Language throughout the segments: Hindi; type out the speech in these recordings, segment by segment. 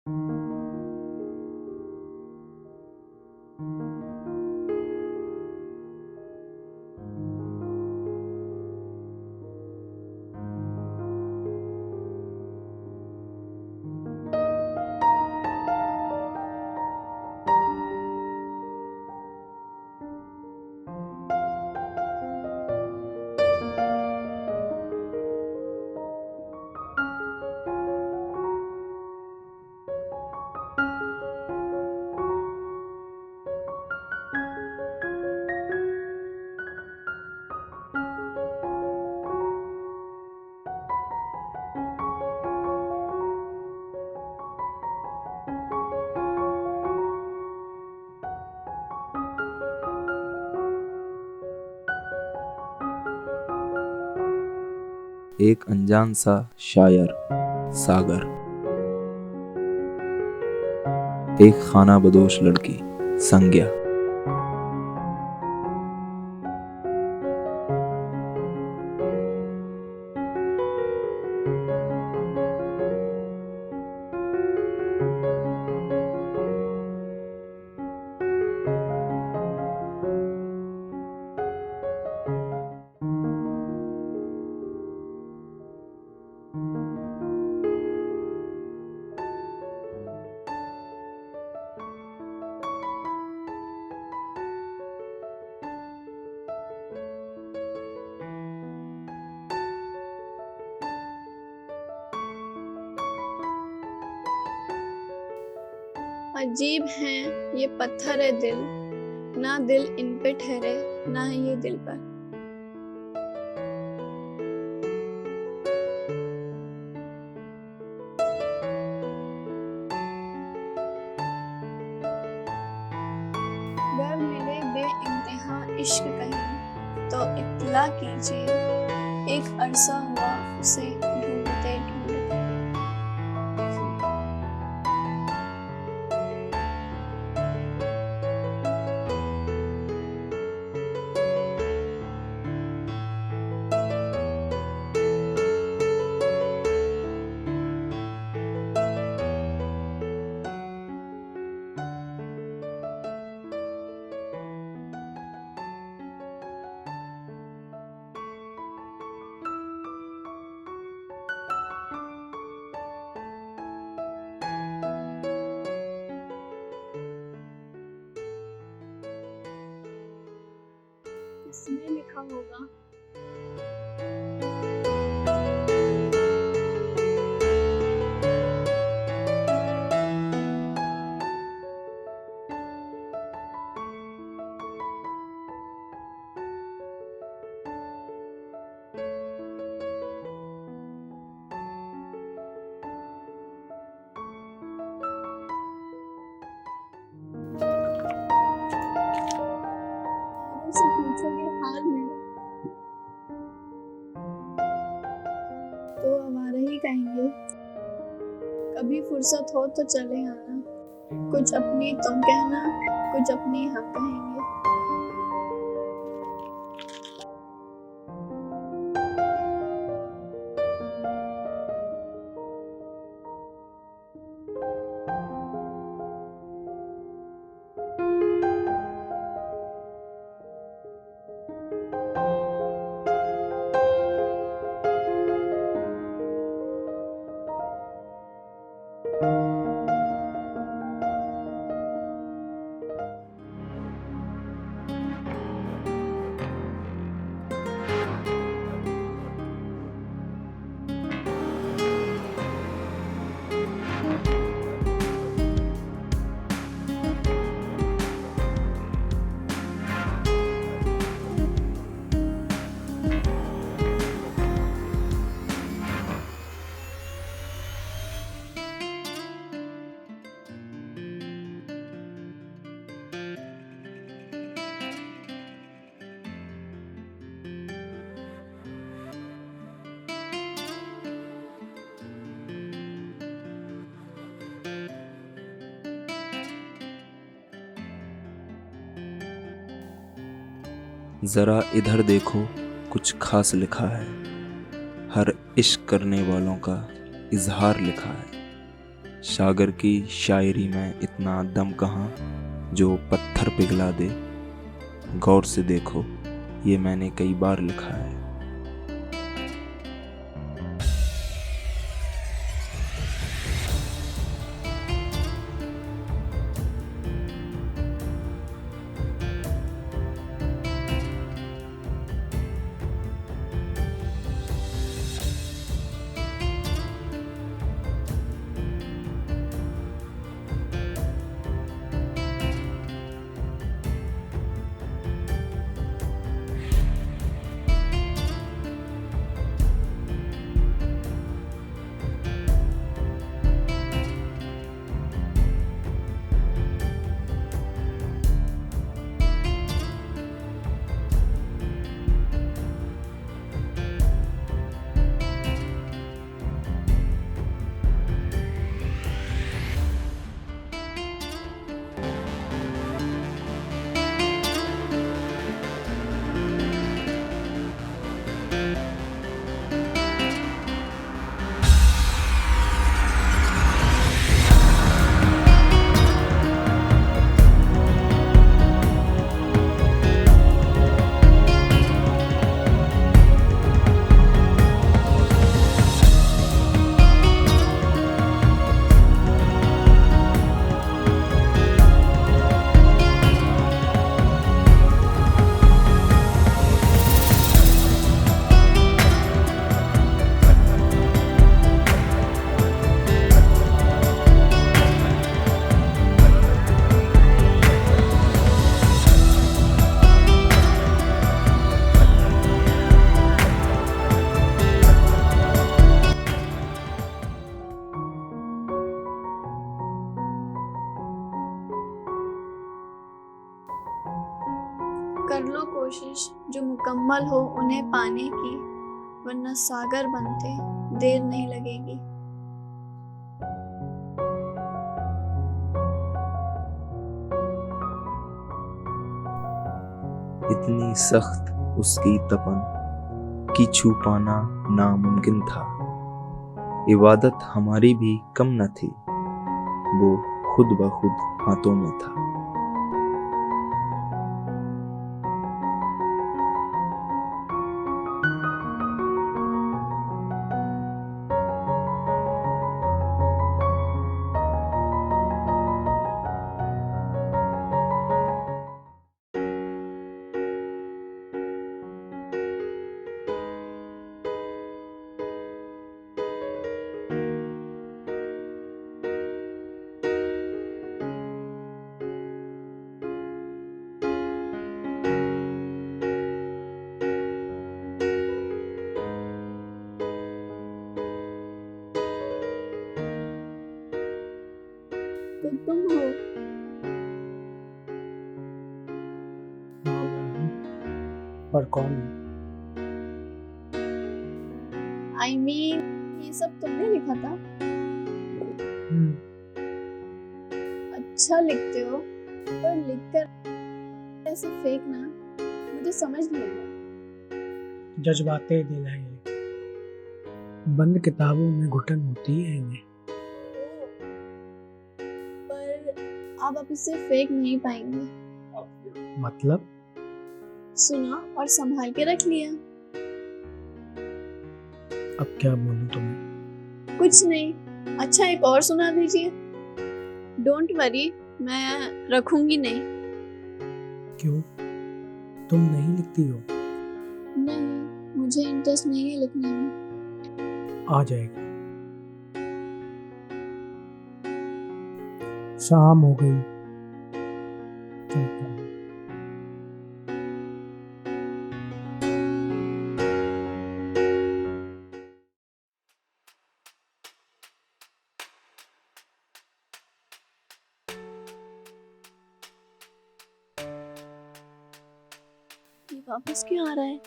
एक अनजान सा शायर सागर, एक खाना बदोश लड़की संज्ञा। अजीब हैं ये पत्थर है दिल, ना दिल इन पे ठहरे ना ये दिल पर। गर मिले बेइंतहा इश्क कहीं तो इत्तला कीजिए, एक अरसा हुआ उसे ढूंढते ढूंढते। किसने लिखा होगा? से पूछोगे हाल मेरा तो आवारा ही कहेंगे। कभी फुर्सत हो तो चले आना, कुछ अपनी तुम कहना, कुछ अपनी हम कहेंगे। जरा इधर देखो कुछ खास लिखा है, हर इश्क करने वालों का इजहार लिखा है। सागर की शायरी में इतना दम कहाँ जो पत्थर पिघला दे। गौर से देखो, ये मैंने कई बार लिखा है। कर लो कोशिश जो मुकम्मल हो उन्हें पाने की, वरना सागर बनते देर नहीं लगेगी। इतनी सख्त उसकी तपन कि छू पाना नामुमकिन था। इबादत हमारी भी कम न थी, वो खुद ब खुद हाथों में था। तो तुम हो। हाँ मैं हूँ, पर कौन है? I mean, ये सब तुमने लिखा था? अच्छा लिखते हो, पर लिखकर ऐसे फेंकना मुझे समझ नहीं आया। जज्बाते दिल है ये, बंद किताबों में घुटन होती है इन्हें। पर आप अब इसे फेंक नहीं पाएंगे। मतलब? सुना और संभाल के रख लिया। अब क्या बोलूं तुम्हें? कुछ नहीं। अच्छा एक और सुना दीजिए। डोंट वरी, मैं रखूंगी नहीं। क्यों? तुम नहीं लिखती हो? नहीं, मुझे इंटरेस्ट नहीं है लिखने में। आ जाएगी। शाम हो गई, चलता हूं। ये वापस क्यों आ रहा है?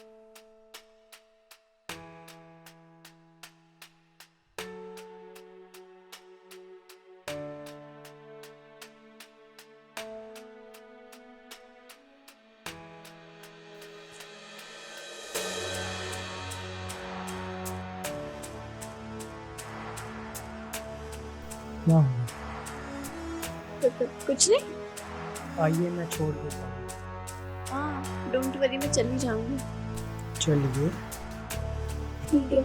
क्या हुआ? कुछ नहीं। आइए मैं छोड़ देता हूँ। हाँ डोंट वरी, मैं चली जाऊंगी। चलिए। ठीक है।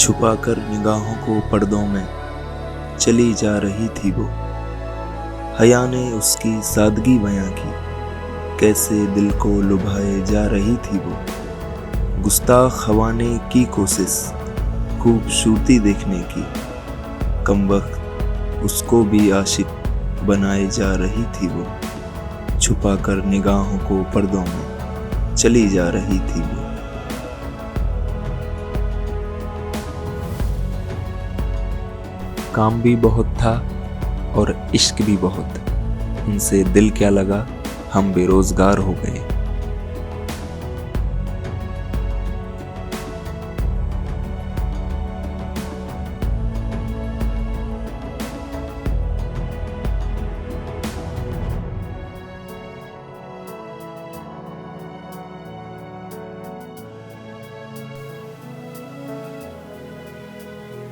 छुपाकर निगाहों को पर्दों में चली जा रही थी वो। हया ने उसकी सादगी बयां की, कैसे दिल को लुभाए जा रही थी वो। गुस्ताख हवा ने की कोशिश खूबसूरती देखने की, कमबख्त उसको भी आशिक बनाए जा रही थी वो। छुपाकर निगाहों को पर्दों में चली जा रही थी वो। काम भी बहुत था और इश्क भी बहुत, उनसे दिल क्या लगा, हम बेरोजगार हो गए।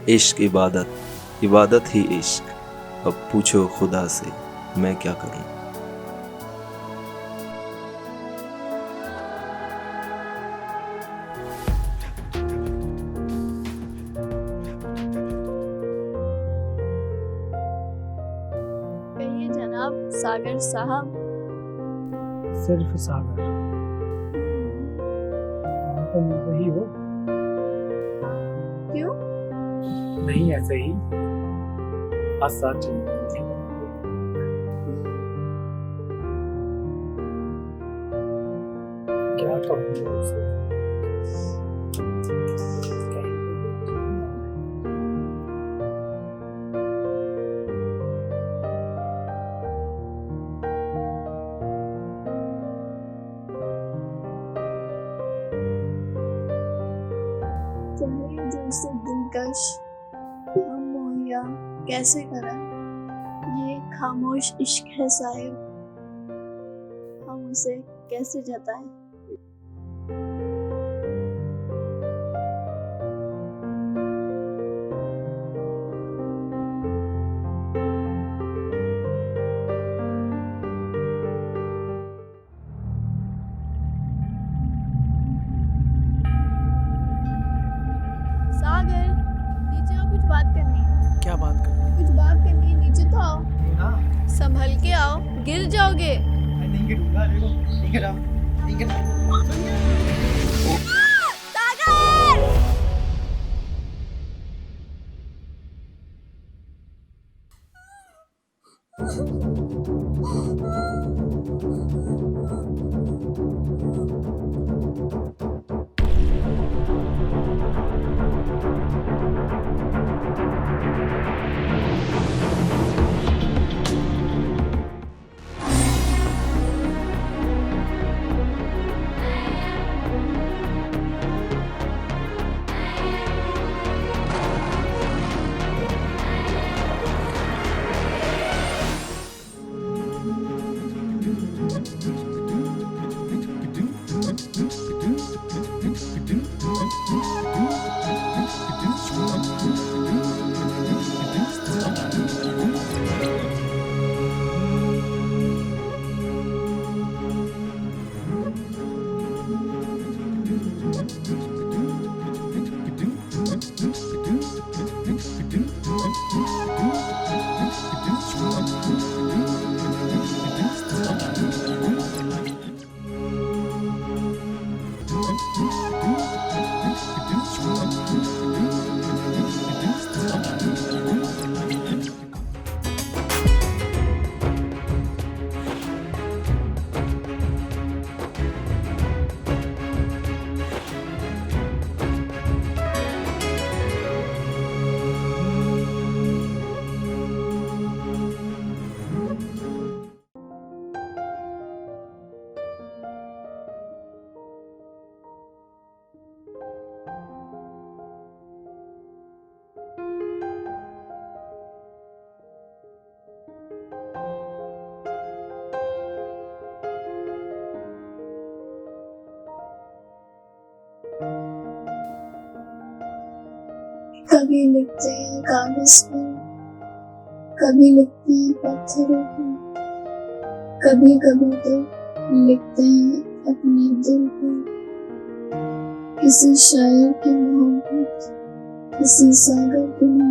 इश्क इबादत, इबादत ही इश्क। अब पूछो खुदा से मैं क्या करूं। कहिए जनाब सागर साहब। सिर्फ सागर। तुम वही हो? क्यों? नहीं ऐसे ही साथ चलिए। क्या कहूँ उसे? चाहे जो से दिलकश हम मुहैया कैसे करा, ये खामोश इश्क है साहिब, हम उसे कैसे जताएं। सागर नीचे आओ, कुछ बात करनी है। क्या बात करनी? कुछ बात करनी है, नीचे तो आओ। हाँ, संभल के आओ, गिर जाओगे। मैं नहीं गिरूंगा। देखो, नहीं गिरा, नहीं गिरा। सागर! कभी लिखते हैं कागज पर, कभी लिखते हैं पत्थरों पर, कभी कभी तो लिखते हैं अपने दिल पर। किसी शायर की मोहब्बत, किसी सागर की मोहब्बत,